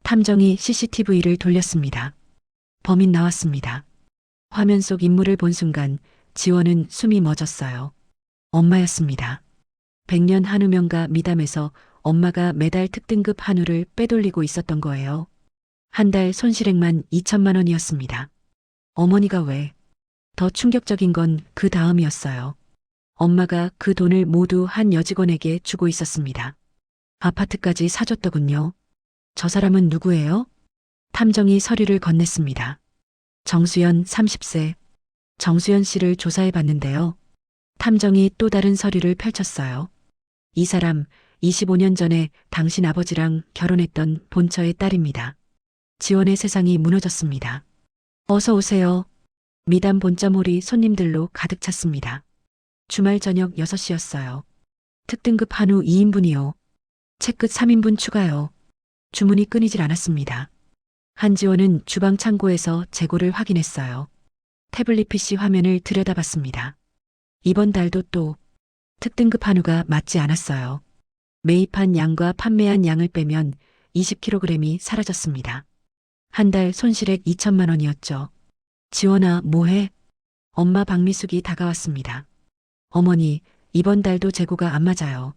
탐정이 CCTV를 돌렸습니다. 범인 나왔습니다. 화면 속 인물을 본 순간 지원은 숨이 멎었어요. 엄마였습니다. 백년 한우 명가 미담에서 엄마가 매달 특등급 한우를 빼돌리고 있었던 거예요. 한 달 손실액만 2천만 원이었습니다. 어머니가 왜? 더 충격적인 건 그 다음이었어요. 엄마가 그 돈을 모두 한 여직원에게 주고 있었습니다. 아파트까지 사줬더군요. 저 사람은 누구예요? 탐정이 서류를 건넸습니다. 정수연 30세. 정수연 씨를 조사해 봤는데요. 탐정이 또 다른 서류를 펼쳤어요. 이 사람 25년 전에 당신 아버지랑 결혼했던 본처의 딸입니다. 지원의 세상이 무너졌습니다. 어서 오세요. 미담 본점홀이 손님들로 가득 찼습니다. 주말 저녁 6시였어요. 특등급 한우 2인분이요. 채끝 3인분 추가요. 주문이 끊이질 않았습니다. 한지원은 주방 창고에서 재고를 확인했어요. 태블릿 PC 화면을 들여다봤습니다. 이번 달도 또 특등급 한우가 맞지 않았어요. 매입한 양과 판매한 양을 빼면 20kg이 사라졌습니다. 한 달 손실액 2천만 원이었죠. 지원아, 뭐해? 엄마 박미숙이 다가왔습니다. 어머니, 이번 달도 재고가 안 맞아요.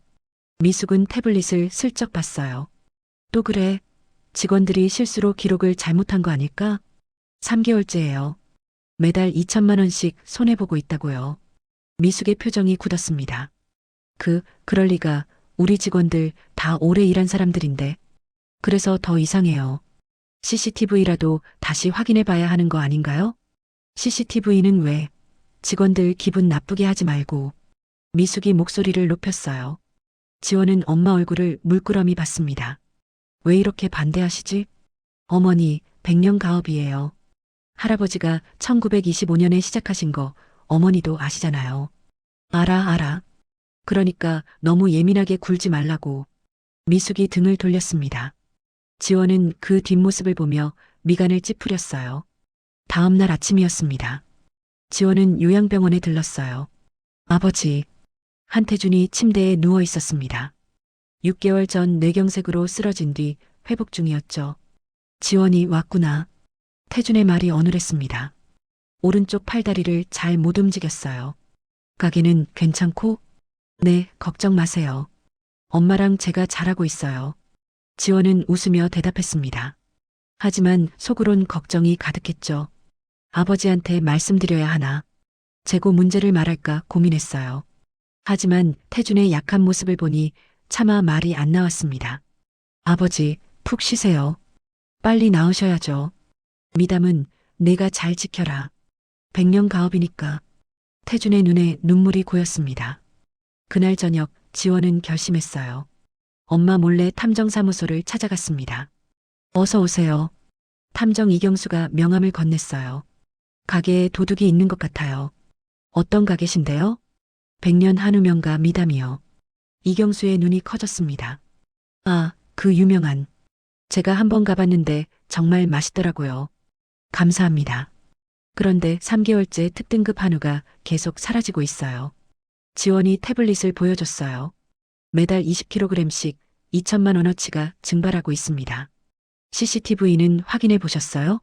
미숙은 태블릿을 슬쩍 봤어요. 또 그래? 직원들이 실수로 기록을 잘못한 거 아닐까? 3개월째예요. 매달 2천만 원씩 손해보고 있다고요. 미숙의 표정이 굳었습니다. 그럴 리가. 우리 직원들 다 오래 일한 사람들인데. 그래서 더 이상해요. CCTV라도 다시 확인해 봐야 하는 거 아닌가요? CCTV는 왜? 직원들 기분 나쁘게 하지 말고. 미숙이 목소리를 높였어요. 지원은 엄마 얼굴을 물끄러미 봤습니다. 왜 이렇게 반대하시지? 어머니, 100년 가업이에요. 할아버지가 1925년에 시작하신 거 어머니도 아시잖아요. 알아. 그러니까 너무 예민하게 굴지 말라고. 미숙이 등을 돌렸습니다. 지원은 그 뒷모습을 보며 미간을 찌푸렸어요. 다음 날 아침이었습니다. 지원은 요양병원에 들렀어요. 아버지, 한태준이 침대에 누워 있었습니다. 6개월 전 뇌경색으로 쓰러진 뒤 회복 중이었죠. 지원이 왔구나. 태준의 말이 어눌했습니다. 오른쪽 팔다리를 잘 못 움직였어요. 가게는 괜찮고? 네, 걱정 마세요. 엄마랑 제가 잘하고 있어요. 지원은 웃으며 대답했습니다. 하지만 속으론 걱정이 가득했죠. 아버지한테 말씀드려야 하나. 재고 문제를 말할까 고민했어요. 하지만 태준의 약한 모습을 보니 차마 말이 안 나왔습니다. 아버지, 푹 쉬세요. 빨리 나으셔야죠. 미담은 내가 잘 지켜라. 100년 가업이니까. 태준의 눈에 눈물이 고였습니다. 그날 저녁 지원은 결심했어요. 엄마 몰래 탐정사무소를 찾아갔습니다. 어서 오세요. 탐정 이경수가 명함을 건넸어요. 가게에 도둑이 있는 것 같아요. 어떤 가게신데요? 100년 한우 명가 미담이요. 이경수의 눈이 커졌습니다. 아, 그 유명한. 제가 한번 가봤는데 정말 맛있더라고요. 감사합니다. 그런데 3개월째 특등급 한우가 계속 사라지고 있어요. 지원이 태블릿을 보여줬어요. 매달 20kg씩 2천만 원어치가 증발하고 있습니다. CCTV는 확인해 보셨어요?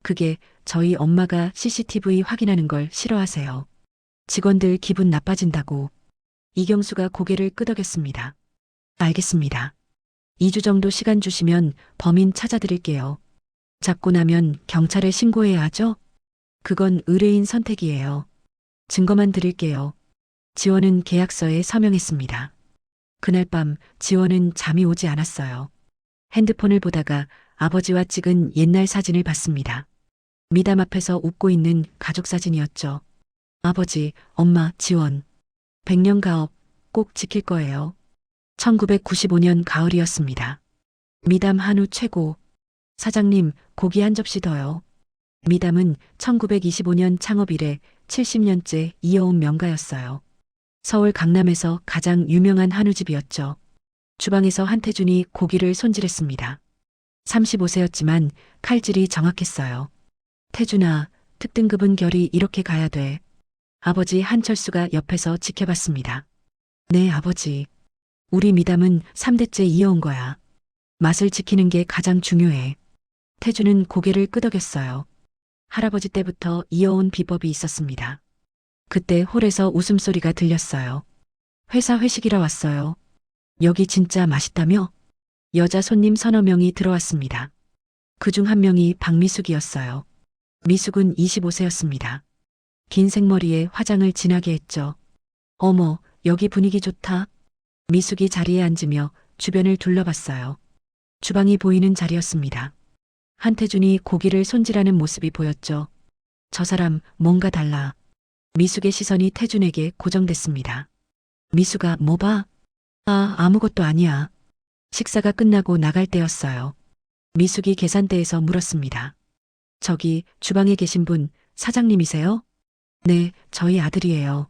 그게 저희 엄마가 CCTV 확인하는 걸 싫어하세요. 직원들 기분 나빠진다고. 이경수가 고개를 끄덕였습니다. 알겠습니다. 2주 정도 시간 주시면 범인 찾아드릴게요. 잡고 나면 경찰에 신고해야 하죠? 그건 의뢰인 선택이에요. 증거만 드릴게요. 지원은 계약서에 서명했습니다. 그날 밤 지원은 잠이 오지 않았어요. 핸드폰을 보다가 아버지와 찍은 옛날 사진을 봤습니다. 미담 앞에서 웃고 있는 가족 사진이었죠. 아버지, 엄마, 지원. 100년 가업 꼭 지킬 거예요. 1995년 가을이었습니다. 미담 한우 최고. 사장님, 고기 한 접시 더요. 미담은 1925년 창업 이래 70년째 이어온 명가였어요. 서울 강남에서 가장 유명한 한우집이었죠. 주방에서 한태준이 고기를 손질했습니다. 35세였지만 칼질이 정확했어요. 태준아, 특등급은 결이 이렇게 가야 돼. 아버지 한철수가 옆에서 지켜봤습니다. 네, 아버지. 우리 미담은 3대째 이어온 거야. 맛을 지키는 게 가장 중요해. 태주는 고개를 끄덕였어요. 할아버지 때부터 이어온 비법이 있었습니다. 그때 홀에서 웃음소리가 들렸어요. 회사 회식이라 왔어요. 여기 진짜 맛있다며? 여자 손님 서너 명이 들어왔습니다. 그중 한 명이 박미숙이었어요. 미숙은 25세였습니다. 긴 생머리에 화장을 진하게 했죠. 어머, 여기 분위기 좋다. 미숙이 자리에 앉으며 주변을 둘러봤어요. 주방이 보이는 자리였습니다. 한태준이 고기를 손질하는 모습이 보였죠. 저 사람 뭔가 달라. 미숙의 시선이 태준에게 고정됐습니다. 미숙아, 뭐 봐? 아무것도 아니야. 식사가 끝나고 나갈 때였어요. 미숙이 계산대에서 물었습니다. 저기 주방에 계신 분 사장님이세요? 네, 저희 아들이에요.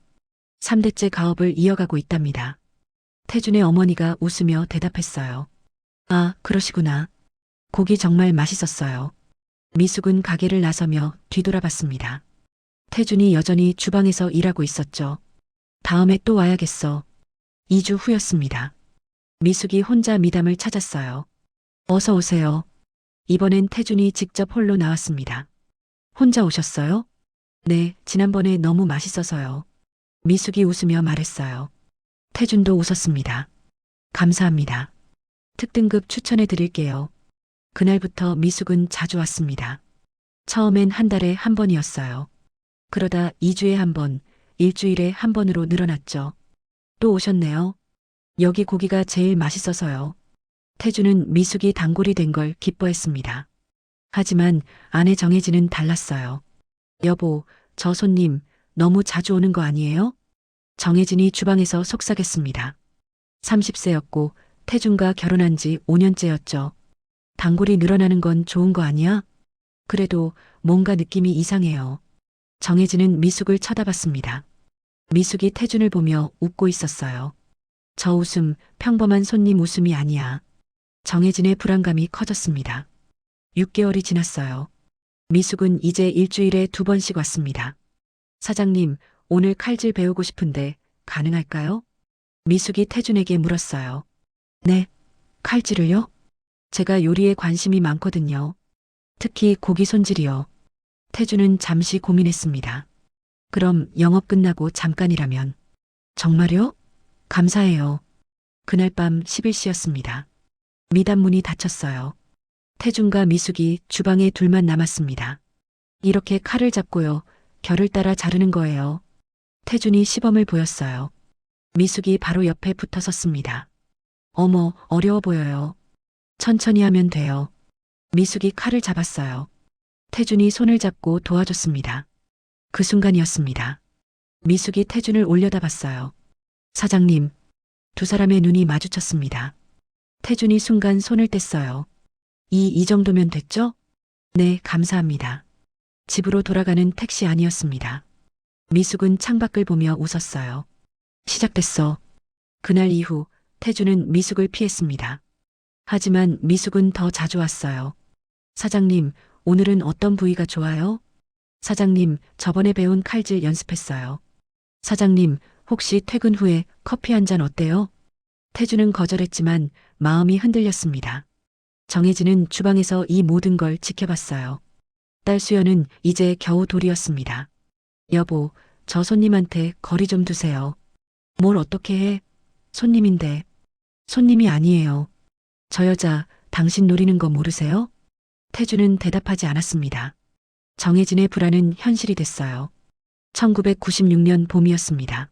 3대째 가업을 이어가고 있답니다. 태준의 어머니가 웃으며 대답했어요. 아, 그러시구나. 고기 정말 맛있었어요. 미숙은 가게를 나서며 뒤돌아봤습니다. 태준이 여전히 주방에서 일하고 있었죠. 다음에 또 와야겠어. 2주 후였습니다. 미숙이 혼자 미담을 찾았어요. 어서 오세요. 이번엔 태준이 직접 홀로 나왔습니다. 혼자 오셨어요? 네, 지난번에 너무 맛있어서요. 미숙이 웃으며 말했어요. 태준도 웃었습니다. 감사합니다. 특등급 추천해 드릴게요. 그날부터 미숙은 자주 왔습니다. 처음엔 한 달에 한 번이었어요. 그러다 2주에 한 번, 일주일에 한 번으로 늘어났죠. 또 오셨네요. 여기 고기가 제일 맛있어서요. 태주는 미숙이 단골이 된 걸 기뻐했습니다. 하지만 아내 정혜진은 달랐어요. 여보, 저 손님 너무 자주 오는 거 아니에요? 정혜진이 주방에서 속삭였습니다. 30세였고 태준과 결혼한 지 5년째였죠. 단골이 늘어나는 건 좋은 거 아니야? 그래도 뭔가 느낌이 이상해요. 정혜진은 미숙을 쳐다봤습니다. 미숙이 태준을 보며 웃고 있었어요. 저 웃음 평범한 손님 웃음이 아니야. 정혜진의 불안감이 커졌습니다. 6개월이 지났어요. 미숙은 이제 일주일에 2번씩 왔습니다. 사장님, 오늘 칼질 배우고 싶은데 가능할까요? 미숙이 태준에게 물었어요. 네, 칼질을요? 제가 요리에 관심이 많거든요. 특히 고기 손질이요. 태준은 잠시 고민했습니다. 그럼 영업 끝나고 잠깐이라면. 정말요? 감사해요. 그날 밤 11시였습니다. 미단문이 닫혔어요. 태준과 미숙이 주방에 둘만 남았습니다. 이렇게 칼을 잡고요. 결을 따라 자르는 거예요. 태준이 시범을 보였어요. 미숙이 바로 옆에 붙어 섰습니다. 어머, 어려워 보여요. 천천히 하면 돼요. 미숙이 칼을 잡았어요. 태준이 손을 잡고 도와줬습니다. 그 순간이었습니다. 미숙이 태준을 올려다봤어요. 사장님, 두 사람의 눈이 마주쳤습니다. 태준이 순간 손을 뗐어요. 이 정도면 됐죠? 네, 감사합니다. 집으로 돌아가는 택시 아니었습니다. 미숙은 창밖을 보며 웃었어요. 시작됐어. 그날 이후 태준은 미숙을 피했습니다. 하지만 미숙은 더 자주 왔어요. 사장님, 오늘은 어떤 부위가 좋아요? 사장님, 저번에 배운 칼질 연습했어요. 사장님, 혹시 퇴근 후에 커피 한 잔 어때요? 태준은 거절했지만 마음이 흔들렸습니다. 정혜진은 주방에서 이 모든 걸 지켜봤어요. 딸 수연은 이제 겨우 돌이었습니다. 여보, 저 손님한테 거리 좀 두세요. 뭘 어떻게 해? 손님인데. 손님이 아니에요. 저 여자 당신 노리는 거 모르세요? 태준은 대답하지 않았습니다. 정혜진의 불안은 현실이 됐어요. 1996년 봄이었습니다.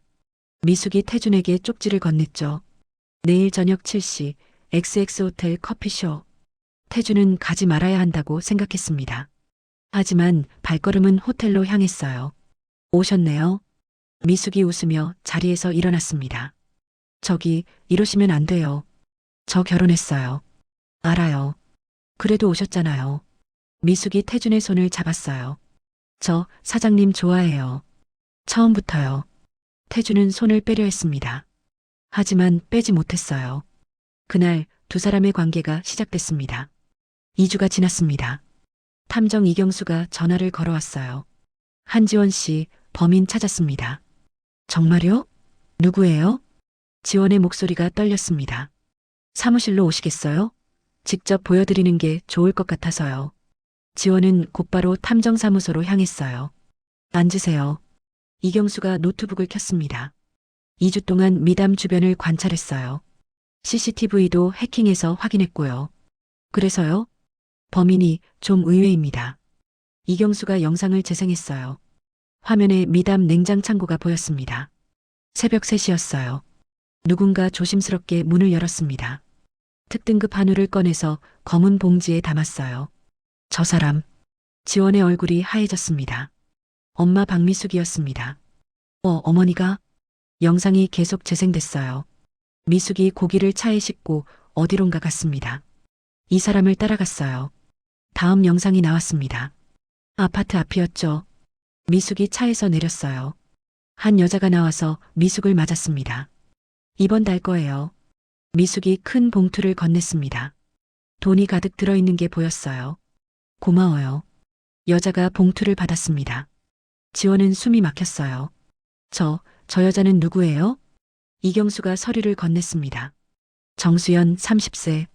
미숙이 태준에게 쪽지를 건넸죠. 내일 저녁 7시 XX 호텔 커피쇼. 태준은 가지 말아야 한다고 생각했습니다. 하지만 발걸음은 호텔로 향했어요. 오셨네요. 미숙이 웃으며 자리에서 일어났습니다. 저기 이러시면 안 돼요. 저 결혼했어요. 알아요. 그래도 오셨잖아요. 미숙이 태준의 손을 잡았어요. 저 사장님 좋아해요. 처음부터요. 태준은 손을 빼려 했습니다. 하지만 빼지 못했어요. 그날 두 사람의 관계가 시작됐습니다. 2주가 지났습니다. 탐정 이경수가 전화를 걸어왔어요. 한지원 씨, 범인 찾았습니다. 정말요? 누구예요? 지원의 목소리가 떨렸습니다. 사무실로 오시겠어요? 직접 보여드리는 게 좋을 것 같아서요. 지원은 곧바로 탐정사무소로 향했어요. 앉으세요. 이경수가 노트북을 켰습니다. 2주 동안 미담 주변을 관찰했어요. CCTV도 해킹해서 확인했고요. 그래서요? 범인이 좀 의외입니다. 이경수가 영상을 재생했어요. 화면에 미담 냉장 창고가 보였습니다. 새벽 3시였어요. 누군가 조심스럽게 문을 열었습니다. 특등급 한우를 꺼내서 검은 봉지에 담았어요. 저 사람. 지원의 얼굴이 하얘졌습니다. 엄마 박미숙이었습니다. 어머니가? 영상이 계속 재생됐어요. 미숙이 고기를 차에 싣고 어디론가 갔습니다. 이 사람을 따라갔어요. 다음 영상이 나왔습니다. 아파트 앞이었죠. 미숙이 차에서 내렸어요. 한 여자가 나와서 미숙을 맞았습니다. 이번 달 거예요. 미숙이 큰 봉투를 건넸습니다. 돈이 가득 들어있는 게 보였어요. 고마워요. 여자가 봉투를 받았습니다. 지원은 숨이 막혔어요. 저 여자는 누구예요? 이경수가 서류를 건넸습니다. 정수연 30세.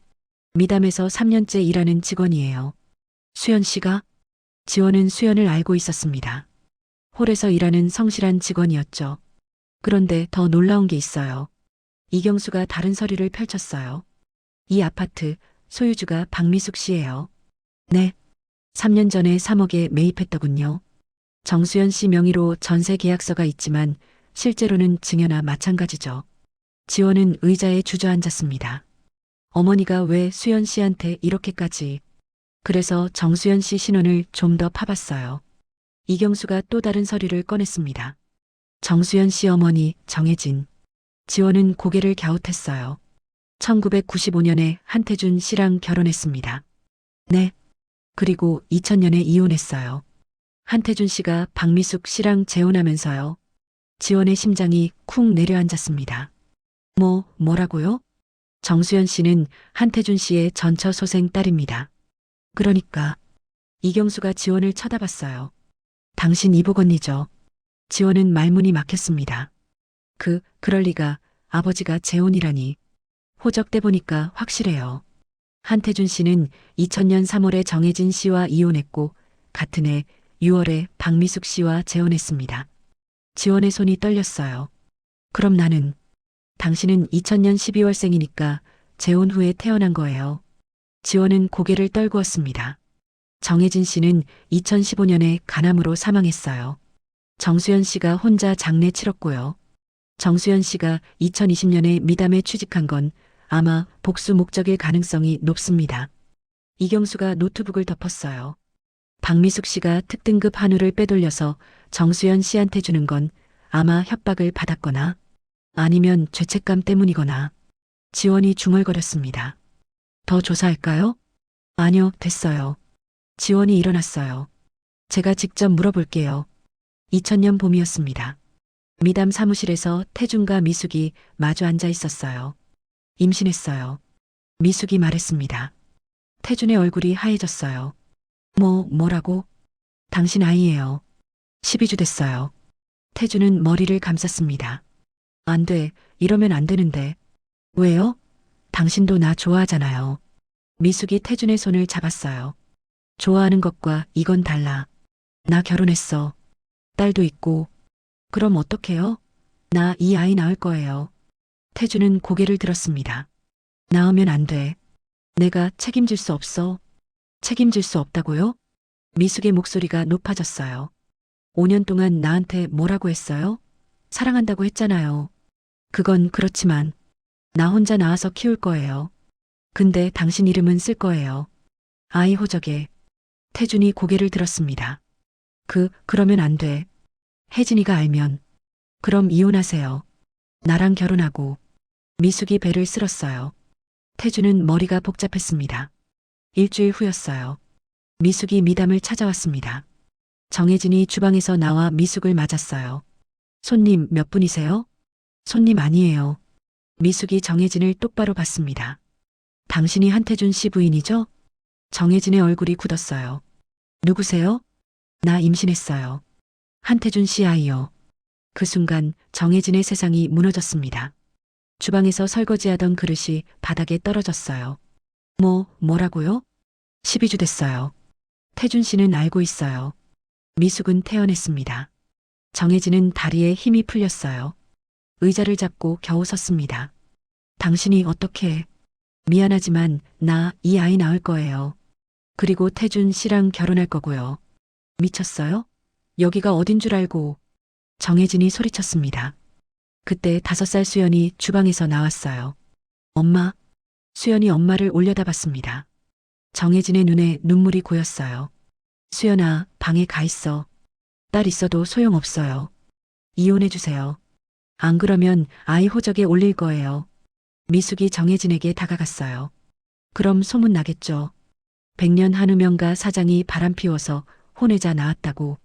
미담에서 3년째 일하는 직원이에요. 수연 씨가? 지원은 수연을 알고 있었습니다. 홀에서 일하는 성실한 직원이었죠. 그런데 더 놀라운 게 있어요. 이경수가 다른 서류를 펼쳤어요. 이 아파트 소유주가 박미숙 씨예요. 네. 3년 전에 3억에 매입했더군요. 정수연 씨 명의로 전세 계약서가 있지만 실제로는 증여나 마찬가지죠. 지원은 의자에 주저앉았습니다. 어머니가 왜 수연 씨한테 이렇게까지. 그래서 정수연 씨 신원을 좀 더 파봤어요. 이경수가 또 다른 서류를 꺼냈습니다. 정수연 씨 어머니 정혜진. 지원은 고개를 갸웃했어요. 1995년에 한태준 씨랑 결혼했습니다. 네. 그리고 2000년에 이혼했어요. 한태준 씨가 박미숙 씨랑 재혼하면서요. 지원의 심장이 쿵 내려앉았습니다. 뭐라고요? 정수연 씨는 한태준 씨의 전처 소생 딸입니다. 그러니까 이경수가 지원을 쳐다봤어요. 당신 이복 언니죠. 지원은 말문이 막혔습니다. 그럴 리가. 아버지가 재혼이라니. 호적대 보니까 확실해요. 한태준 씨는 2000년 3월에 정혜진 씨와 이혼했고 같은 해 6월에 박미숙 씨와 재혼했습니다. 지원의 손이 떨렸어요. 그럼 나는? 당신은 2000년 12월생이니까 재혼 후에 태어난 거예요. 지원은 고개를 떨구었습니다. 정혜진 씨는 2015년에 간암으로 사망했어요. 정수연 씨가 혼자 장례 치렀고요. 정수연 씨가 2020년에 미담에 취직한 건 아마 복수 목적일 가능성이 높습니다. 이경수가 노트북을 덮었어요. 박미숙 씨가 특등급 한우를 빼돌려서 정수연 씨한테 주는 건 아마 협박을 받았거나 아니면 죄책감 때문이거나. 지원이 중얼거렸습니다. 더 조사할까요? 아니요, 됐어요. 지원이 일어났어요. 제가 직접 물어볼게요. 2000년 봄이었습니다. 미담 사무실에서 태준과 미숙이 마주 앉아 있었어요. 임신했어요. 미숙이 말했습니다. 태준의 얼굴이 하얘졌어요. 뭐라고? 당신 아이예요. 12주 됐어요. 태준은 머리를 감쌌습니다. 안 돼, 이러면 안 되는데. 왜요? 당신도 나 좋아하잖아요. 미숙이 태준의 손을 잡았어요. 좋아하는 것과 이건 달라. 나 결혼했어. 딸도 있고. 그럼 어떡해요? 나 이 아이 낳을 거예요. 태준은 고개를 들었습니다. 낳으면 안 돼. 내가 책임질 수 없어. 책임질 수 없다고요? 미숙의 목소리가 높아졌어요. 5년 동안 나한테 뭐라고 했어요? 사랑한다고 했잖아요. 그건 그렇지만 나 혼자 낳아서 키울 거예요. 근데 당신 이름은 쓸 거예요. 아이 호적에. 태준이 고개를 들었습니다. 그러면 안 돼. 혜진이가 알면. 그럼 이혼하세요. 나랑 결혼하고. 미숙이 배를 쓸었어요. 태준은 머리가 복잡했습니다. 일주일 후였어요. 미숙이 미담을 찾아왔습니다. 정혜진이 주방에서 나와 미숙을 맞았어요. 손님 몇 분이세요? 손님 아니에요. 미숙이 정혜진을 똑바로 봤습니다. 당신이 한태준 씨 부인이죠? 정혜진의 얼굴이 굳었어요. 누구세요? 나 임신했어요. 한태준 씨 아이요. 그 순간 정혜진의 세상이 무너졌습니다. 주방에서 설거지하던 그릇이 바닥에 떨어졌어요. 뭐라고요? 12주 됐어요. 태준 씨는 알고 있어요. 미숙은 태어냈습니다. 정혜진은 다리에 힘이 풀렸어요. 의자를 잡고 겨우 섰습니다. 당신이 어떻게, 미안하지만 나 이 아이 낳을 거예요. 그리고 태준 씨랑 결혼할 거고요. 미쳤어요? 여기가 어딘 줄 알고. 정혜진이 소리쳤습니다. 그때 5살 수연이 주방에서 나왔어요. 엄마. 수연이 엄마를 올려다봤습니다. 정혜진의 눈에 눈물이 고였어요. 수연아, 방에 가 있어. 딸 있어도 소용없어요. 이혼해주세요. 안 그러면 아이 호적에 올릴 거예요. 미숙이 정혜진에게 다가갔어요. 그럼 소문 나겠죠. 백년 한우명가 사장이 바람피워서 혼외자 낳았다고.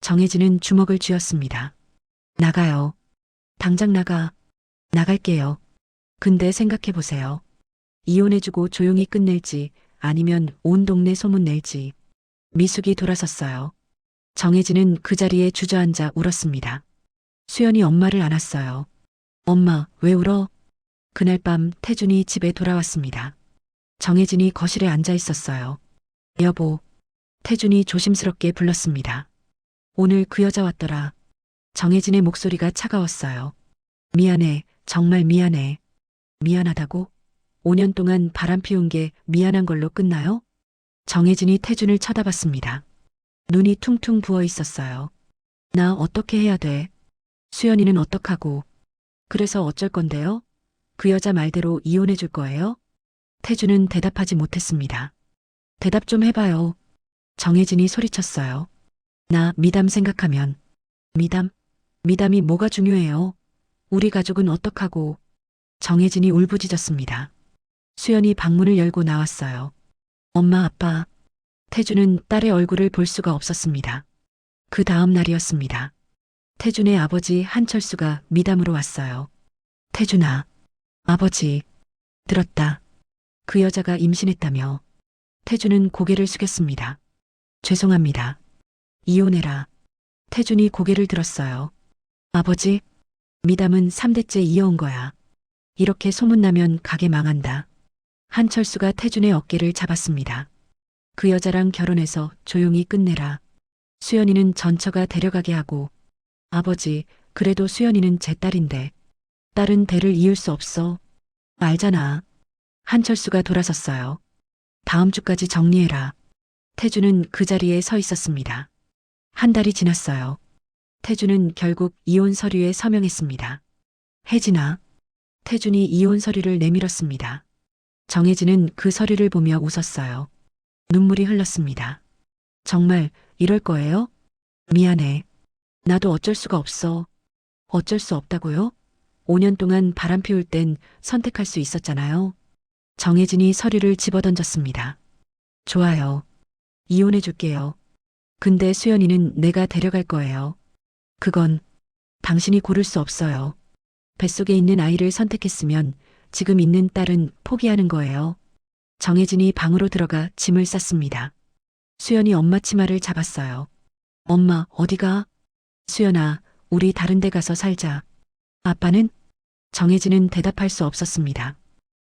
정혜진은 주먹을 쥐었습니다. 나가요. 당장 나가. 나갈게요. 근데 생각해보세요. 이혼해주고 조용히 끝낼지 아니면 온 동네 소문 낼지. 미숙이 돌아섰어요. 정혜진은 그 자리에 주저앉아 울었습니다. 수연이 엄마를 안았어요. 엄마, 왜 울어? 그날 밤 태준이 집에 돌아왔습니다. 정혜진이 거실에 앉아 있었어요. 여보. 태준이 조심스럽게 불렀습니다. 오늘 그 여자 왔더라. 정혜진의 목소리가 차가웠어요. 미안해, 정말 미안해. 미안하다고? 5년 동안 바람 피운 게 미안한 걸로 끝나요? 정혜진이 태준을 쳐다봤습니다. 눈이 퉁퉁 부어 있었어요. 나 어떻게 해야 돼? 수연이는 어떡하고? 그래서 어쩔 건데요? 그 여자 말대로 이혼해 줄 거예요? 태준은 대답하지 못했습니다. 대답 좀 해봐요. 정혜진이 소리쳤어요. 나 미담 생각하면. 미담? 미담이 뭐가 중요해요? 우리 가족은 어떡하고? 정혜진이 울부짖었습니다. 수연이 방문을 열고 나왔어요. 엄마, 아빠. 태준은 딸의 얼굴을 볼 수가 없었습니다. 그 다음 날이었습니다. 태준의 아버지 한철수가 미담으로 왔어요. 태준아. 아버지. 들었다. 그 여자가 임신했다며. 태준은 고개를 숙였습니다. 죄송합니다. 이혼해라. 태준이 고개를 들었어요. 아버지. 미담은 3대째 이어온 거야. 이렇게 소문나면 가게 망한다. 한철수가 태준의 어깨를 잡았습니다. 그 여자랑 결혼해서 조용히 끝내라. 수연이는 전처가 데려가게 하고. 아버지, 그래도 수연이는 제 딸인데. 딸은 대를 이을 수 없어. 알잖아. 한철수가 돌아섰어요. 다음 주까지 정리해라. 태준은 그 자리에 서 있었습니다. 한 달이 지났어요. 태준은 결국 이혼 서류에 서명했습니다. 혜진아. 태준이 이혼 서류를 내밀었습니다. 정혜진은 그 서류를 보며 웃었어요. 눈물이 흘렀습니다. 정말 이럴 거예요? 미안해. 나도 어쩔 수가 없어. 어쩔 수 없다고요? 5년 동안 바람 피울 땐 선택할 수 있었잖아요. 정혜진이 서류를 집어던졌습니다. 좋아요. 이혼해 줄게요. 근데 수연이는 내가 데려갈 거예요. 그건 당신이 고를 수 없어요. 뱃속에 있는 아이를 선택했으면 지금 있는 딸은 포기하는 거예요. 정혜진이 방으로 들어가 짐을 쌌습니다. 수연이 엄마 치마를 잡았어요. 엄마, 어디가? 수연아, 우리 다른 데 가서 살자. 아빠는? 정혜진은 대답할 수 없었습니다.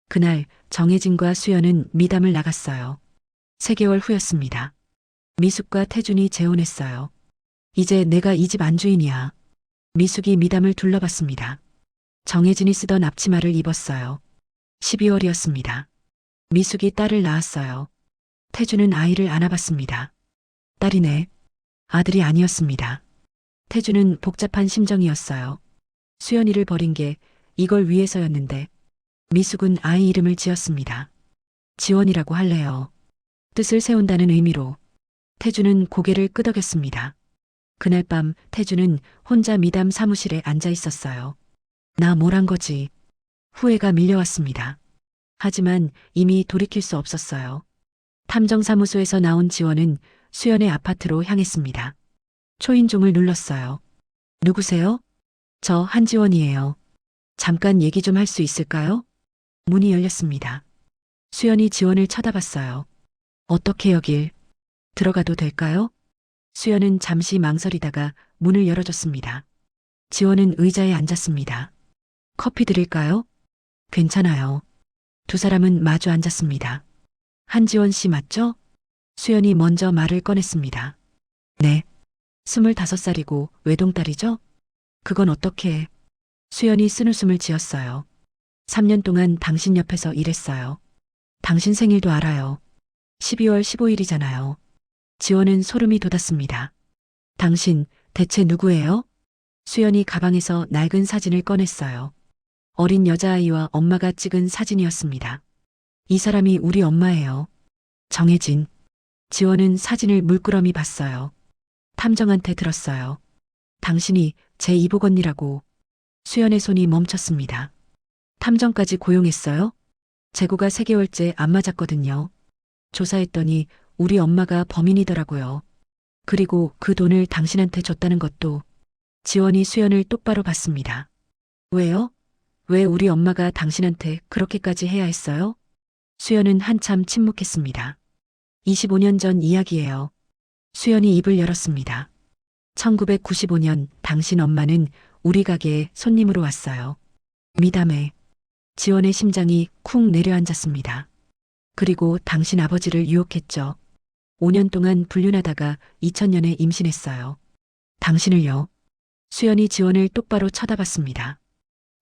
그날 정혜진과 수연은 미담을 나갔어요. 3개월 후였습니다. 미숙과 태준이 재혼했어요. 이제 내가 이 집 안주인이야. 미숙이 미담을 둘러봤습니다. 정혜진이 쓰던 앞치마를 입었어요. 12월이었습니다. 미숙이 딸을 낳았어요. 태준은 아이를 안아봤습니다. 딸이네. 아들이 아니었습니다. 태준은 복잡한 심정이었어요. 수연이를 버린 게 이걸 위해서였는데 미숙은 아이 이름을 지었습니다. 지원이라고 할래요. 뜻을 세운다는 의미로. 태준은 고개를 끄덕였습니다. 그날 밤 태준은 혼자 미담 사무실에 앉아 있었어요. 나 뭘 한 거지. 후회가 밀려왔습니다. 하지만 이미 돌이킬 수 없었어요. 탐정사무소에서 나온 지원은 수연의 아파트로 향했습니다. 초인종을 눌렀어요. 누구세요? 저 한지원이에요. 잠깐 얘기 좀 할 수 있을까요? 문이 열렸습니다. 수연이 지원을 쳐다봤어요. 어떻게 여길? 들어가도 될까요? 수연은 잠시 망설이다가 문을 열어줬습니다. 지원은 의자에 앉았습니다. 커피 드릴까요? 괜찮아요. 두 사람은 마주 앉았습니다. 한지원 씨 맞죠? 수연이 먼저 말을 꺼냈습니다. 네. 25살이고 외동딸이죠? 그건 어떻게 해? 수연이 쓴웃음을 지었어요. 3년 동안 당신 옆에서 일했어요. 당신 생일도 알아요. 12월 15일이잖아요. 지원은 소름이 돋았습니다. 당신 대체 누구예요? 수연이 가방에서 낡은 사진을 꺼냈어요. 어린 여자아이와 엄마가 찍은 사진이었습니다. 이 사람이 우리 엄마예요. 정혜진. 지원은 사진을 물끄러미 봤어요. 탐정한테 들었어요. 당신이 제 이복 언니라고. 수연의 손이 멈췄습니다. 탐정까지 고용했어요? 재고가 3개월째 안 맞았거든요. 조사했더니 우리 엄마가 범인이더라고요. 그리고 그 돈을 당신한테 줬다는 것도. 지원이 수연을 똑바로 봤습니다. 왜요? 왜 우리 엄마가 당신한테 그렇게까지 해야 했어요? 수연은 한참 침묵했습니다. 25년 전 이야기예요. 수연이 입을 열었습니다. 1995년 당신 엄마는 우리 가게에 손님으로 왔어요. 미담에 지원의 심장이 쿵 내려앉았습니다. 그리고 당신 아버지를 유혹했죠. 5년 동안 불륜하다가 2000년에 임신했어요. 당신을요. 수연이 지원을 똑바로 쳐다봤습니다.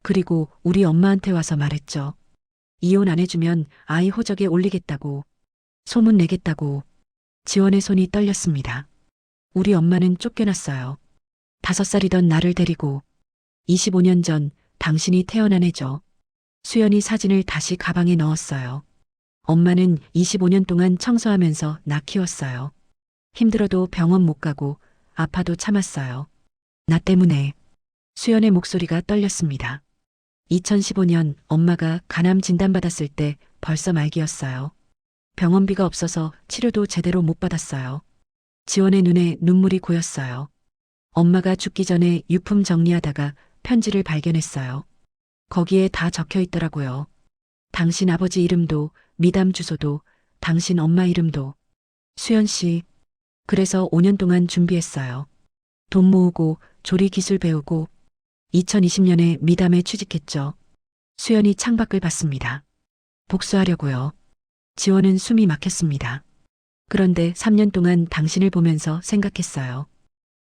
그리고 우리 엄마한테 와서 말했죠. 이혼 안 해주면 아이 호적에 올리겠다고. 소문 내겠다고. 지원의 손이 떨렸습니다. 우리 엄마는 쫓겨났어요. 5살이던 나를 데리고. 25년 전 당신이 태어난 해죠. 수연이 사진을 다시 가방에 넣었어요. 엄마는 25년 동안 청소하면서 나 키웠어요. 힘들어도 병원 못 가고 아파도 참았어요. 나 때문에. 수연의 목소리가 떨렸습니다. 2015년 엄마가 간암 진단받았을 때 벌써 말기였어요. 병원비가 없어서 치료도 제대로 못 받았어요. 지원의 눈에 눈물이 고였어요. 엄마가 죽기 전에 유품 정리하다가 편지를 발견했어요. 거기에 다 적혀 있더라고요. 당신 아버지 이름도, 미담 주소도, 당신 엄마 이름도. 수연 씨. 그래서 5년 동안 준비했어요. 돈 모으고 조리 기술 배우고 2020년에 미담에 취직했죠. 수연이 창밖을 봤습니다. 복수하려고요. 지원은 숨이 막혔습니다. 그런데 3년 동안 당신을 보면서 생각했어요.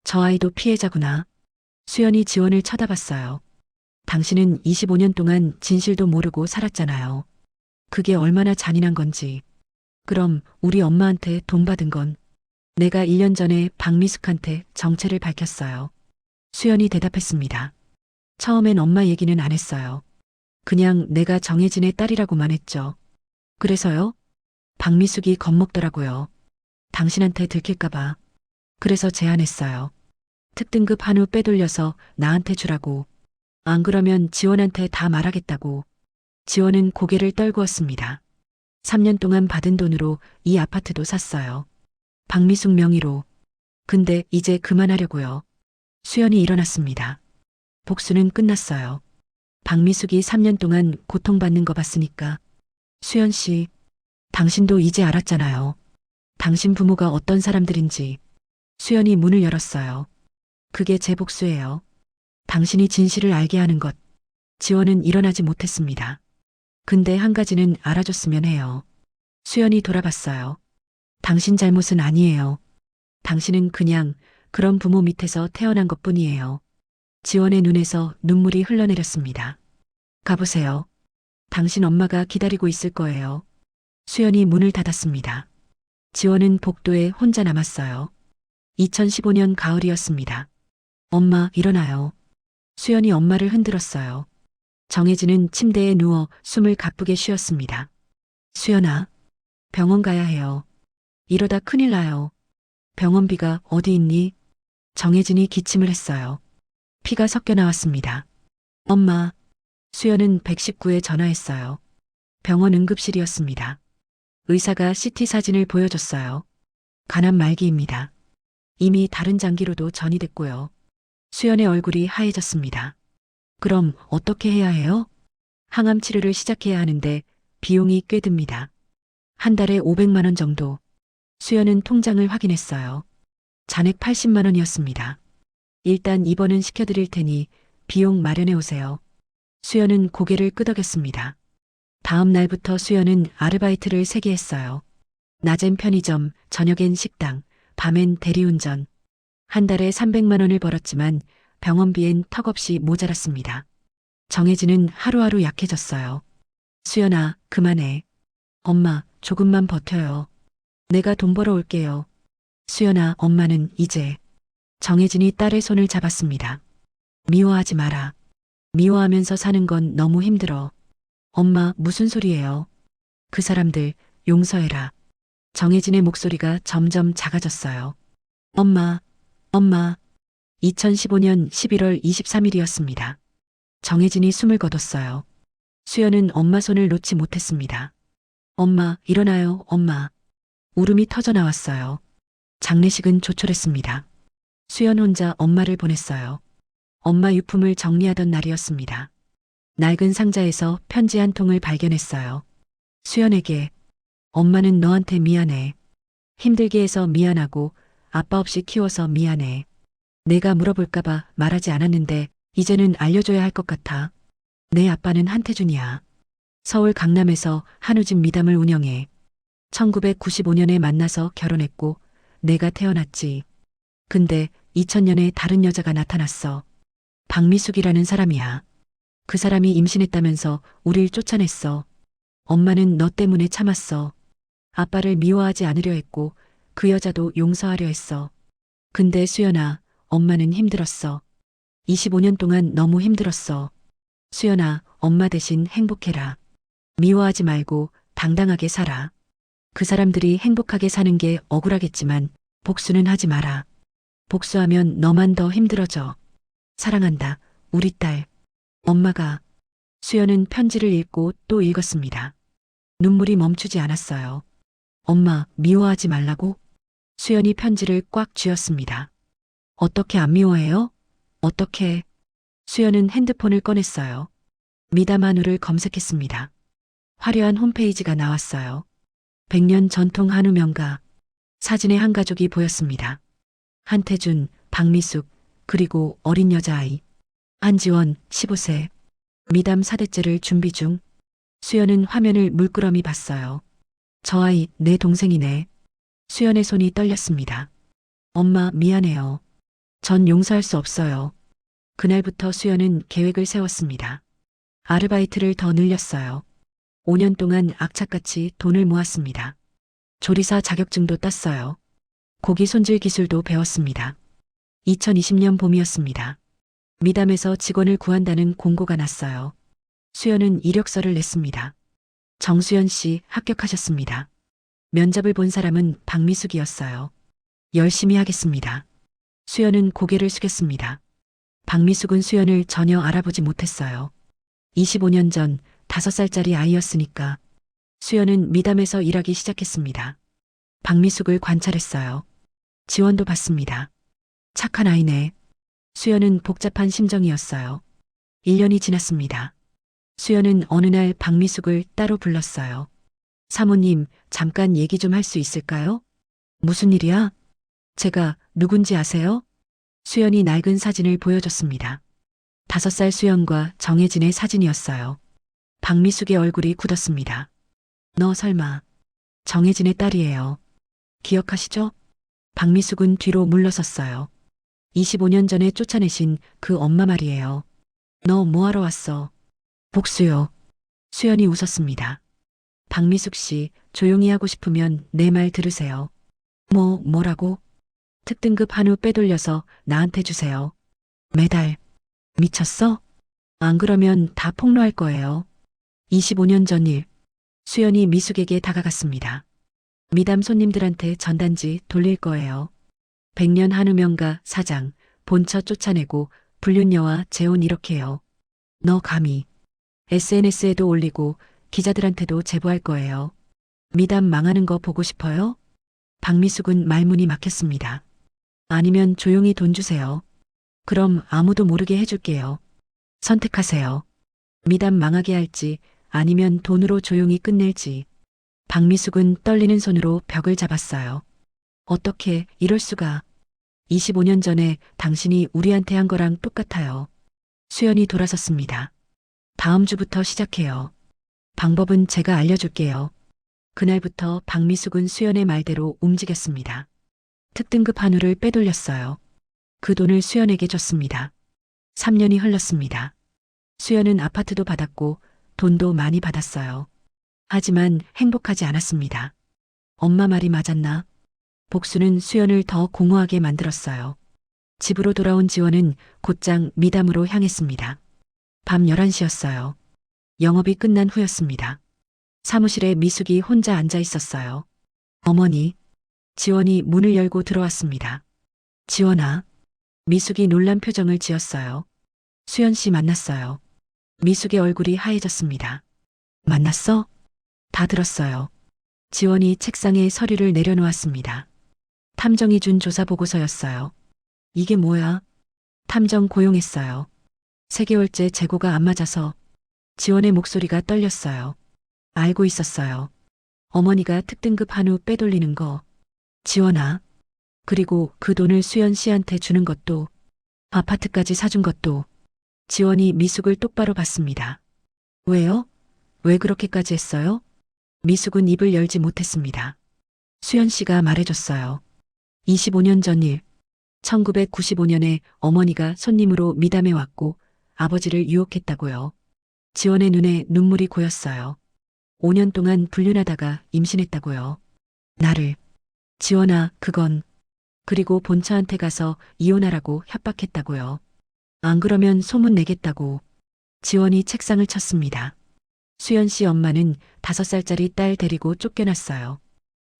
저 아이도 피해자구나. 수연이 지원을 쳐다봤어요. 당신은 25년 동안 진실도 모르고 살았잖아요. 그게 얼마나 잔인한 건지. 그럼 우리 엄마한테 돈 받은 건 내가 1년 전에 박미숙한테 정체를 밝혔어요. 수연이 대답했습니다. 처음엔 엄마 얘기는 안 했어요. 그냥 내가 정혜진의 딸이라고만 했죠. 그래서요? 박미숙이 겁먹더라고요. 당신한테 들킬까봐. 그래서 제안했어요. 특등급 한우 빼돌려서 나한테 주라고. 안 그러면 지원한테 다 말하겠다고. 지원은 고개를 떨구었습니다. 3년 동안 받은 돈으로 이 아파트도 샀어요. 박미숙 명의로. 근데 이제 그만하려고요. 수연이 일어났습니다. 복수는 끝났어요. 박미숙이 3년 동안 고통받는 거 봤으니까. 수연 씨, 당신도 이제 알았잖아요. 당신 부모가 어떤 사람들인지. 수연이 문을 열었어요. 그게 제 복수예요. 당신이 진실을 알게 하는 것. 지원은 일어나지 못했습니다. 근데 한 가지는 알아줬으면 해요. 수연이 돌아봤어요. 당신 잘못은 아니에요. 당신은 그냥 그런 부모 밑에서 태어난 것뿐이에요. 지원의 눈에서 눈물이 흘러내렸습니다. 가보세요. 당신 엄마가 기다리고 있을 거예요. 수연이 문을 닫았습니다. 지원은 복도에 혼자 남았어요. 2015년 가을이었습니다. 엄마, 일어나요. 수연이 엄마를 흔들었어요. 정혜진은 침대에 누워 숨을 가쁘게 쉬었습니다. 수연아, 병원 가야 해요. 이러다 큰일 나요. 병원비가 어디 있니? 정혜진이 기침을 했어요. 피가 섞여 나왔습니다. 엄마. 수연은 119에 전화했어요. 병원 응급실이었습니다. 의사가 CT 사진을 보여줬어요. 간암 말기입니다. 이미 다른 장기로도 전이됐고요. 수연의 얼굴이 하얘졌습니다. 그럼 어떻게 해야 해요? 항암 치료를 시작해야 하는데 비용이 꽤 듭니다. 한 달에 500만 원 정도. 수연은 통장을 확인했어요. 잔액 80만 원이었습니다. 일단 입원은 시켜드릴 테니 비용 마련해 오세요. 수연은 고개를 끄덕였습니다. 다음 날부터 수연은 아르바이트를 3개 했어요. 낮엔 편의점, 저녁엔 식당, 밤엔 대리운전. 한 달에 300만 원을 벌었지만 병원비엔 턱없이 모자랐습니다. 정혜진은 하루하루 약해졌어요. 수연아, 그만해. 엄마, 조금만 버텨요. 내가 돈 벌어 올게요. 수연아, 엄마는 이제. 정혜진이 딸의 손을 잡았습니다. 미워하지 마라. 미워하면서 사는 건 너무 힘들어. 엄마, 무슨 소리예요? 그 사람들 용서해라. 정혜진의 목소리가 점점 작아졌어요. 엄마, 엄마. 2015년 11월 23일이었습니다. 정혜진이 숨을 거뒀어요. 수연은 엄마 손을 놓지 못했습니다. 엄마, 일어나요, 엄마. 울음이 터져 나왔어요. 장례식은 조촐했습니다. 수연 혼자 엄마를 보냈어요. 엄마 유품을 정리하던 날이었습니다. 낡은 상자에서 편지 한 통을 발견했어요. 수연에게, 엄마는 너한테 미안해. 힘들게 해서 미안하고 아빠 없이 키워서 미안해. 내가 물어볼까봐 말하지 않았는데 이제는 알려줘야 할 것 같아. 내 아빠는 한태준이야. 서울 강남에서 한우집 미담을 운영해. 1995년에 만나서 결혼했고 내가 태어났지. 근데 2000년에 다른 여자가 나타났어. 박미숙이라는 사람이야. 그 사람이 임신했다면서 우릴 쫓아냈어. 엄마는 너 때문에 참았어. 아빠를 미워하지 않으려 했고 그 여자도 용서하려 했어. 근데 수연아, 엄마는 힘들었어. 25년 동안 너무 힘들었어. 수연아, 엄마 대신 행복해라. 미워하지 말고 당당하게 살아. 그 사람들이 행복하게 사는 게 억울하겠지만 복수는 하지 마라. 복수하면 너만 더 힘들어져. 사랑한다, 우리 딸. 엄마가. 수연은 편지를 읽고 또 읽었습니다. 눈물이 멈추지 않았어요. 엄마, 미워하지 말라고? 수연이 편지를 꽉 쥐었습니다. 어떻게 안 미워해요? 어떻게? 수연은 핸드폰을 꺼냈어요. 미담 한우를 검색했습니다. 화려한 홈페이지가 나왔어요. 100년 전통 한우 명가. 사진의 한 가족이 보였습니다. 한태준, 박미숙, 그리고 어린 여자아이. 한지원, 15세. 미담 사대째를 준비 중. 수연은 화면을 물끄러미 봤어요. 저 아이, 내 동생이네. 수연의 손이 떨렸습니다. 엄마, 미안해요. 전 용서할 수 없어요. 그날부터 수연은 계획을 세웠습니다. 아르바이트를 더 늘렸어요. 5년 동안 악착같이 돈을 모았습니다. 조리사 자격증도 땄어요. 고기 손질 기술도 배웠습니다. 2020년 봄이었습니다. 미담에서 직원을 구한다는 공고가 났어요. 수연은 이력서를 냈습니다. 정수연 씨 합격하셨습니다. 면접을 본 사람은 박미숙이었어요. 열심히 하겠습니다. 수연은 고개를 숙였습니다. 박미숙은 수연을 전혀 알아보지 못했어요. 25년 전 5살짜리 아이였으니까. 수연은 미담에서 일하기 시작했습니다. 박미숙을 관찰했어요. 지원도 받습니다. 착한 아이네. 수연은 복잡한 심정이었어요. 1년이 지났습니다. 수연은 어느 날 박미숙을 따로 불렀어요. 사모님, 잠깐 얘기 좀 할 수 있을까요? 무슨 일이야? 제가 누군지 아세요? 수연이 낡은 사진을 보여줬습니다. 5살 수연과 정혜진의 사진이었어요. 박미숙의 얼굴이 굳었습니다. 너 설마 정혜진의 딸이에요. 기억하시죠? 박미숙은 뒤로 물러섰어요. 25년 전에 쫓아내신 그 엄마 말이에요. 너 뭐하러 왔어? 복수요. 수연이 웃었습니다. 박미숙 씨, 조용히 하고 싶으면 내 말 들으세요. 뭐라고? 특등급 한우 빼돌려서 나한테 주세요. 매달. 미쳤어? 안 그러면 다 폭로할 거예요. 25년 전 일. 수연이 미숙에게 다가갔습니다. 미담 손님들한테 전단지 돌릴 거예요. 100년 한우 명가 사장, 본처 쫓아내고 불륜녀와 재혼 이렇게요. 너 감히. SNS에도 올리고 기자들한테도 제보할 거예요. 미담 망하는 거 보고 싶어요? 박미숙은 말문이 막혔습니다. 아니면 조용히 돈 주세요. 그럼 아무도 모르게 해줄게요. 선택하세요. 미담 망하게 할지 아니면 돈으로 조용히 끝낼지. 박미숙은 떨리는 손으로 벽을 잡았어요. 어떻게 이럴 수가. 25년 전에 당신이 우리한테 한 거랑 똑같아요. 수연이 돌아섰습니다. 다음 주부터 시작해요. 방법은 제가 알려줄게요. 그날부터 박미숙은 수연의 말대로 움직였습니다. 특등급 한우를 빼돌렸어요. 그 돈을 수연에게 줬습니다. 3년이 흘렀습니다. 수연은 아파트도 받았고 돈도 많이 받았어요. 하지만 행복하지 않았습니다. 엄마 말이 맞았나? 복수는 수연을 더 공허하게 만들었어요. 집으로 돌아온 지원은 곧장 미담으로 향했습니다. 밤 11시였어요. 영업이 끝난 후였습니다. 사무실에 미숙이 혼자 앉아 있었어요. 어머니, 지원이 문을 열고 들어왔습니다. 지원아, 미숙이 놀란 표정을 지었어요. 수연 씨 만났어요. 미숙의 얼굴이 하얘졌습니다. 만났어? 다 들었어요. 지원이 책상에 서류를 내려놓았습니다. 탐정이 준 조사 보고서였어요. 이게 뭐야? 탐정 고용했어요. 3개월째 재고가 안 맞아서 지원의 목소리가 떨렸어요. 알고 있었어요. 어머니가 특등급 한우 빼돌리는 거. 지원아. 그리고 그 돈을 수연 씨한테 주는 것도, 아파트까지 사준 것도. 지원이 미숙을 똑바로 봤습니다. 왜요? 왜 그렇게까지 했어요? 미숙은 입을 열지 못했습니다. 수연 씨가 말해줬어요. 25년 전 일. 1995년에 어머니가 손님으로 미담해 왔고 아버지를 유혹했다고요. 지원의 눈에 눈물이 고였어요. 5년 동안 불륜하다가 임신했다고요. 나를. 지원아, 그건. 그리고 본처한테 가서 이혼하라고 협박했다고요. 안 그러면 소문 내겠다고. 지원이 책상을 쳤습니다. 수연 씨 엄마는 5살짜리 딸 데리고 쫓겨났어요.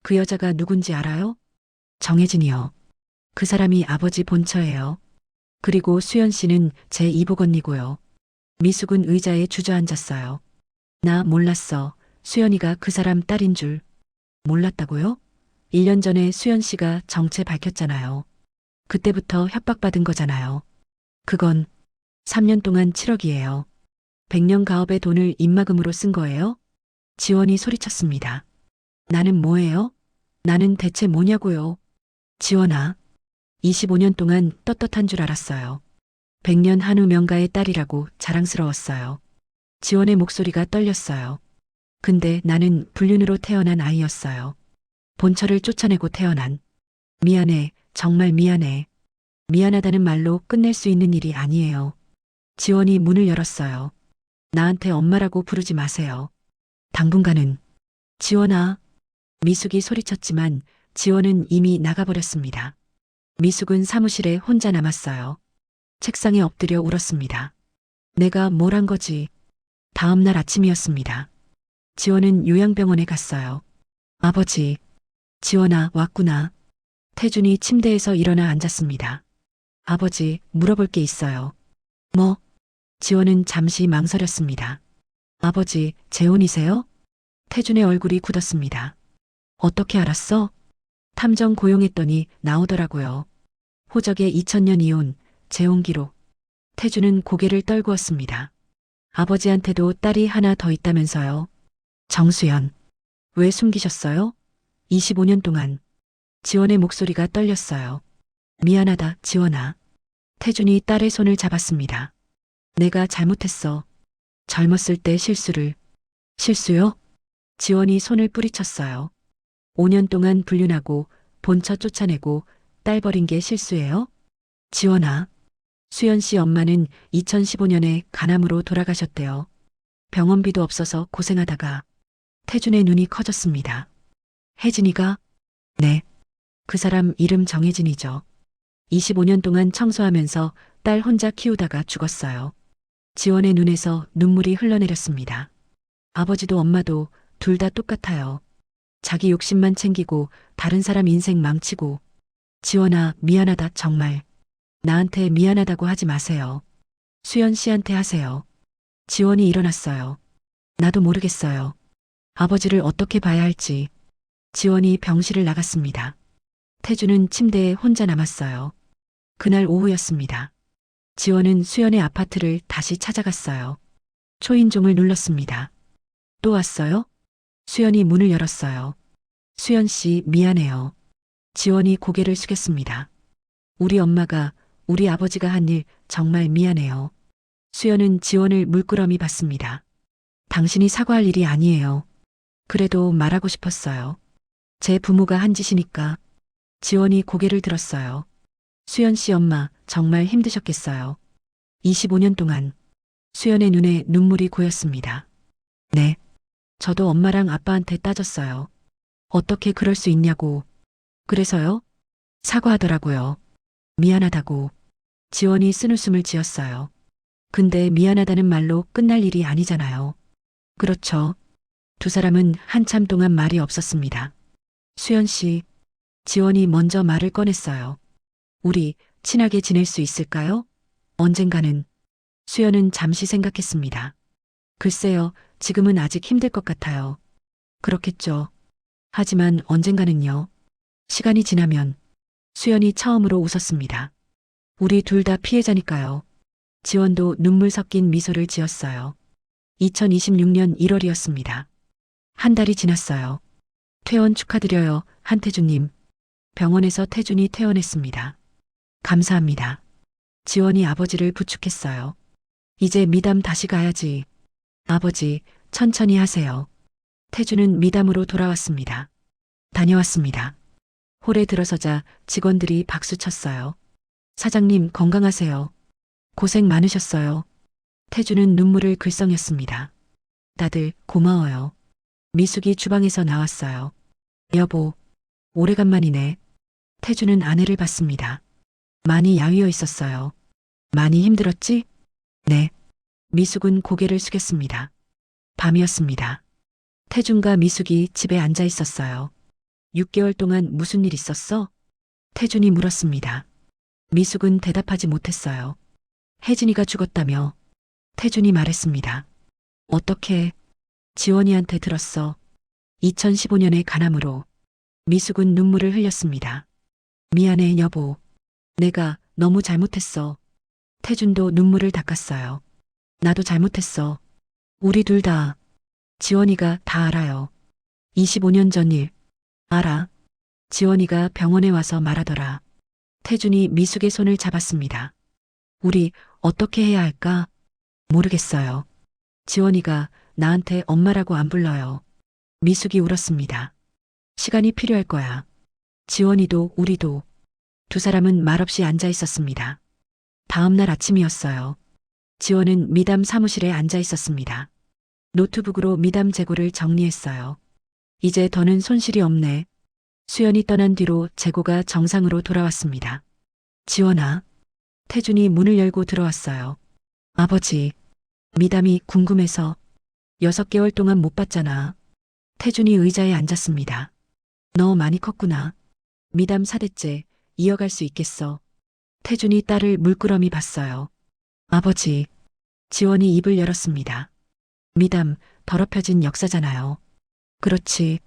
그 여자가 누군지 알아요? 정혜진이요. 그 사람이 아버지 본처예요. 그리고 수연 씨는 제 이복 언니고요. 미숙은 의자에 주저앉았어요. 나 몰랐어. 수연이가 그 사람 딸인 줄. 몰랐다고요? 1년 전에 수연 씨가 정체 밝혔잖아요. 그때부터 협박받은 거잖아요. 그건 3년 동안 7억이에요. 100년 가업의 돈을 입막음으로 쓴 거예요? 지원이 소리쳤습니다. 나는 뭐예요? 나는 대체 뭐냐고요? 지원아. 25년 동안 떳떳한 줄 알았어요. 100년 한우 명가의 딸이라고 자랑스러웠어요. 지원의 목소리가 떨렸어요. 근데 나는 불륜으로 태어난 아이였어요. 본처를 쫓아내고 태어난. 미안해, 정말 미안해. 미안하다는 말로 끝낼 수 있는 일이 아니에요. 지원이 문을 열었어요. 나한테 엄마라고 부르지 마세요. 당분간은. 지원아. 미숙이 소리쳤지만 지원은 이미 나가버렸습니다. 미숙은 사무실에 혼자 남았어요. 책상에 엎드려 울었습니다. 내가 뭘 한 거지? 다음 날 아침이었습니다. 지원은 요양병원에 갔어요. 아버지. 지원아, 왔구나. 태준이 침대에서 일어나 앉았습니다. 아버지, 물어볼 게 있어요. 뭐? 지원은 잠시 망설였습니다. 아버지, 재혼이세요? 태준의 얼굴이 굳었습니다. 어떻게 알았어? 탐정 고용했더니 나오더라고요. 호적에 2000년 이혼, 재혼 기록. 태준은 고개를 떨구었습니다. 아버지한테도 딸이 하나 더 있다면서요. 정수연. 왜 숨기셨어요? 25년 동안. 지원의 목소리가 떨렸어요. 미안하다, 지원아. 태준이 딸의 손을 잡았습니다. 내가 잘못했어. 젊었을 때 실수를. 실수요? 지원이 손을 뿌리쳤어요. 5년 동안 불륜하고 본처 쫓아내고 딸 버린 게 실수예요? 지원아. 수연 씨 엄마는 2015년에 간암으로 돌아가셨대요. 병원비도 없어서 고생하다가. 태준의 눈이 커졌습니다. 혜진이가? 네. 그 사람 이름 정혜진이죠. 25년 동안 청소하면서 딸 혼자 키우다가 죽었어요. 지원의 눈에서 눈물이 흘러내렸습니다. 아버지도 엄마도 둘 다 똑같아요. 자기 욕심만 챙기고 다른 사람 인생 망치고. 지원아, 미안하다, 정말. 나한테 미안하다고 하지 마세요. 수연 씨한테 하세요. 지원이 일어났어요. 나도 모르겠어요. 아버지를 어떻게 봐야 할지. 지원이 병실을 나갔습니다. 태주는 침대에 혼자 남았어요. 그날 오후였습니다. 지원은 수연의 아파트를 다시 찾아갔어요. 초인종을 눌렀습니다. 또 왔어요? 수연이 문을 열었어요. 수연 씨, 미안해요. 지원이 고개를 숙였습니다. 우리 엄마가, 우리 아버지가 한 일 정말 미안해요. 수연은 지원을 물끄러미 봤습니다. 당신이 사과할 일이 아니에요. 그래도 말하고 싶었어요. 제 부모가 한 짓이니까. 지원이 고개를 들었어요. 수연 씨 엄마 정말 힘드셨겠어요. 25년 동안. 수연의 눈에 눈물이 고였습니다. 네. 저도 엄마랑 아빠한테 따졌어요. 어떻게 그럴 수 있냐고. 그래서요? 사과하더라고요. 미안하다고. 지원이 쓴웃음을 지었어요. 근데 미안하다는 말로 끝날 일이 아니잖아요. 그렇죠. 두 사람은 한참 동안 말이 없었습니다. 수연 씨, 지원이 먼저 말을 꺼냈어요. 우리 친하게 지낼 수 있을까요? 언젠가는. 수연은 잠시 생각했습니다. 글쎄요, 지금은 아직 힘들 것 같아요. 그렇겠죠. 하지만 언젠가는요. 시간이 지나면. 수연이 처음으로 웃었습니다. 우리 둘 다 피해자니까요. 지원도 눈물 섞인 미소를 지었어요. 2026년 1월이었습니다. 한 달이 지났어요. 퇴원 축하드려요, 한태준님. 병원에서 태준이 퇴원했습니다. 감사합니다. 지원이 아버지를 부축했어요. 이제 미담 다시 가야지. 아버지, 천천히 하세요. 태준은 미담으로 돌아왔습니다. 다녀왔습니다. 홀에 들어서자 직원들이 박수 쳤어요. 사장님 건강하세요. 고생 많으셨어요. 태준은 눈물을 글썽였습니다. 다들 고마워요. 미숙이 주방에서 나왔어요. 여보, 오래간만이네. 태준은 아내를 봤습니다. 많이 야위어 있었어요. 많이 힘들었지? 네. 미숙은 고개를 숙였습니다. 밤이었습니다. 태준과 미숙이 집에 앉아 있었어요. 6개월 동안 무슨 일 있었어? 태준이 물었습니다. 미숙은 대답하지 못했어요. 혜진이가 죽었다며. 태준이 말했습니다. 어떻게? 지원이한테 들었어. 2015년에 간암으로. 미숙은 눈물을 흘렸습니다. 미안해, 여보. 내가 너무 잘못했어. 태준도 눈물을 닦았어요. 나도 잘못했어. 우리 둘 다. 지원이가 다 알아요. 25년 전 일. 알아. 지원이가 병원에 와서 말하더라. 태준이 미숙의 손을 잡았습니다. 우리 어떻게 해야 할까? 모르겠어요. 지원이가 나한테 엄마라고 안 불러요. 미숙이 울었습니다. 시간이 필요할 거야. 지원이도 우리도. 두 사람은 말없이 앉아 있었습니다. 다음 날 아침이었어요. 지원은 미담 사무실에 앉아 있었습니다. 노트북으로 미담 재고를 정리했어요. 이제 더는 손실이 없네. 수연이 떠난 뒤로 재고가 정상으로 돌아왔습니다. 지원아. 태준이 문을 열고 들어왔어요. 아버지. 미담이 궁금해서. 6개월 동안 못 봤잖아. 태준이 의자에 앉았습니다. 너 많이 컸구나. 미담 4대째 이어갈 수 있겠어. 태준이 딸을 물끄러미 봤어요. 아버지. 지원이 입을 열었습니다. 미담 더럽혀진 역사잖아요. 그렇지.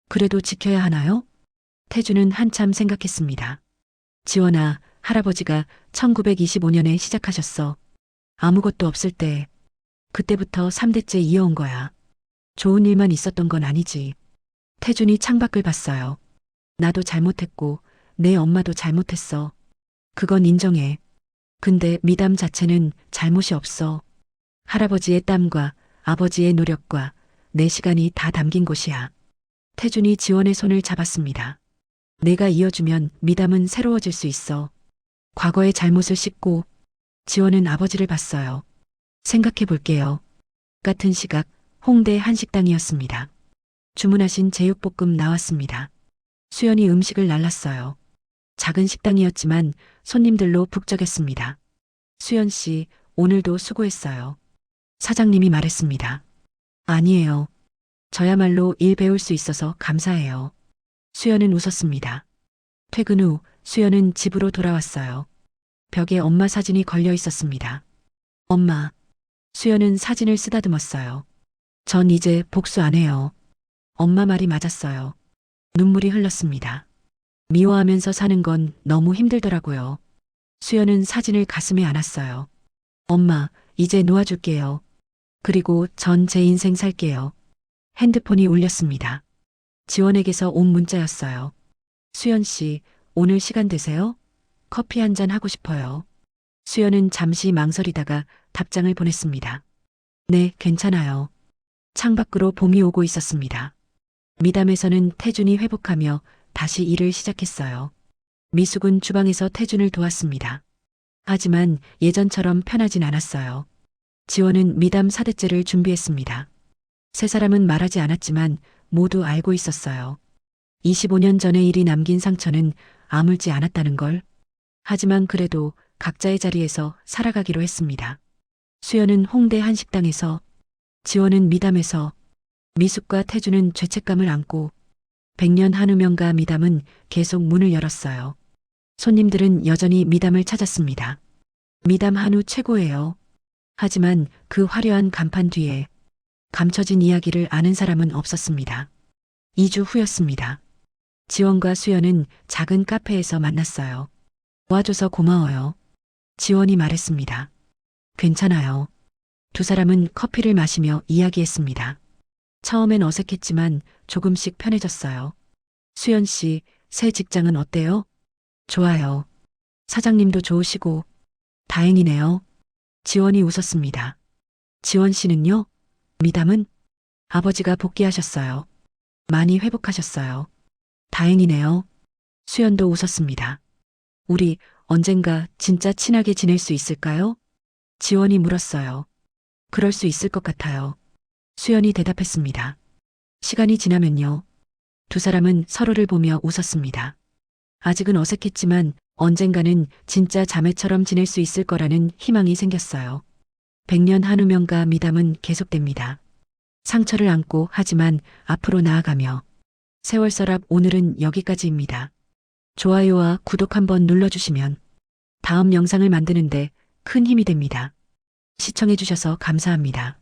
그래도 지켜야 하나요? 태준은 한참 생각했습니다. 지원아, 할아버지가 1925년에 시작하셨어. 아무것도 없을 때. 그때부터 3대째 이어온 거야. 좋은 일만 있었던 건 아니지. 태준이 창밖을 봤어요. 나도 잘못했고 내 엄마도 잘못했어. 그건 인정해. 근데 미담 자체는 잘못이 없어. 할아버지의 땀과 아버지의 노력과 내 시간이 다 담긴 곳이야. 태준이 지원의 손을 잡았습니다. 내가 이어주면 미담은 새로워질 수 있어. 과거의 잘못을 씻고. 지원은 아버지를 봤어요. 생각해 볼게요. 같은 시각 홍대 한식당이었습니다. 주문하신 제육볶음 나왔습니다. 수연이 음식을 날랐어요. 작은 식당이었지만 손님들로 북적였습니다. 수연 씨, 오늘도 수고했어요. 사장님이 말했습니다. 아니에요. 저야말로 일 배울 수 있어서 감사해요. 수연은 웃었습니다. 퇴근 후 수연은 집으로 돌아왔어요. 벽에 엄마 사진이 걸려 있었습니다. 엄마. 수연은 사진을 쓰다듬었어요. 전 이제 복수 안 해요. 엄마 말이 맞았어요. 눈물이 흘렀습니다. 미워하면서 사는 건 너무 힘들더라고요. 수연은 사진을 가슴에 안았어요. 엄마, 이제 놓아줄게요. 그리고 전 제 인생 살게요. 핸드폰이 울렸습니다. 지원에게서 온 문자였어요. 수연 씨, 오늘 시간 되세요? 커피 한 잔 하고 싶어요. 수연은 잠시 망설이다가 답장을 보냈습니다. 네, 괜찮아요. 창밖으로 봄이 오고 있었습니다. 미담에서는 태준이 회복하며 다시 일을 시작했어요. 미숙은 주방에서 태준을 도왔습니다. 하지만 예전처럼 편하진 않았어요. 지원은 미담 사대째를 준비했습니다. 세 사람은 말하지 않았지만 모두 알고 있었어요. 25년 전의 일이 남긴 상처는 아물지 않았다는 걸. 하지만 그래도 각자의 자리에서 살아가기로 했습니다. 수연은 홍대 한식당에서, 지원은 미담에서, 미숙과 태주는 죄책감을 안고, 백년 한우명과 미담은 계속 문을 열었어요. 손님들은 여전히 미담을 찾았습니다. 미담 한우 최고예요. 하지만 그 화려한 간판 뒤에 감춰진 이야기를 아는 사람은 없었습니다. 2주 후였습니다. 지원과 수연은 작은 카페에서 만났어요. 와줘서 고마워요. 지원이 말했습니다. 괜찮아요. 두 사람은 커피를 마시며 이야기했습니다. 처음엔 어색했지만 조금씩 편해졌어요. 수연 씨, 새 직장은 어때요? 좋아요. 사장님도 좋으시고. 다행이네요. 지원이 웃었습니다. 지원 씨는요? 미담은? 아버지가 복귀하셨어요. 많이 회복하셨어요. 다행이네요. 수연도 웃었습니다. 우리 언젠가 진짜 친하게 지낼 수 있을까요? 지원이 물었어요. 그럴 수 있을 것 같아요. 수연이 대답했습니다. 시간이 지나면요. 두 사람은 서로를 보며 웃었습니다. 아직은 어색했지만 언젠가는 진짜 자매처럼 지낼 수 있을 거라는 희망이 생겼어요. 백년 한우명과 미담은 계속됩니다. 상처를 안고 하지만 앞으로 나아가며. 세월서랍 오늘은 여기까지입니다. 좋아요와 구독 한번 눌러주시면 다음 영상을 만드는데 큰 힘이 됩니다. 시청해주셔서 감사합니다.